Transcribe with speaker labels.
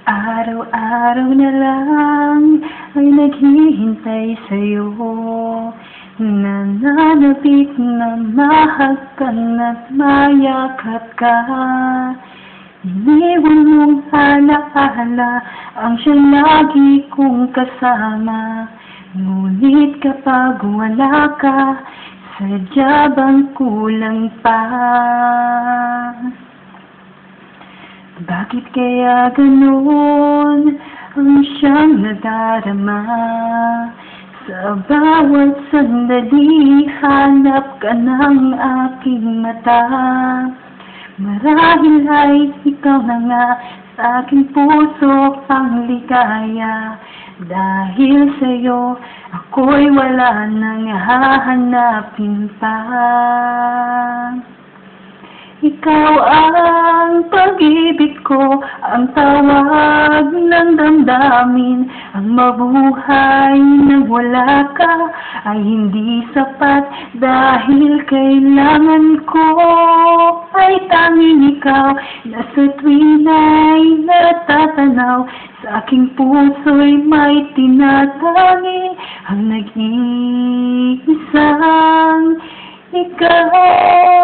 Speaker 1: Araw-araw na lang ay naghihintay sa'yo. Nananabik na mahagkan at mayakap ka. Iniwan mong alaala ang siyang lagi kong kasama. Ngunit kapag wala ka, sadya bang kulang pa? Bakit kaya ganoon ang siyang nadarama? Sa bawat sandali, hanap ka ng aking mata. Marahil ay ikaw na nga sa aking puso ang ligaya. Dahil sa'yo, ako'y wala nang hahanapin pa. Ikaw ang pag-ibig ko, ang tawag ng damdamin. Ang mabuhay nang wala ka ay hindi sapat, dahil kailangan ko ay tanging ikaw na sa tuwing ay natatanaw. Sa aking puso'y may tinatangi ang nag-iisang ikaw.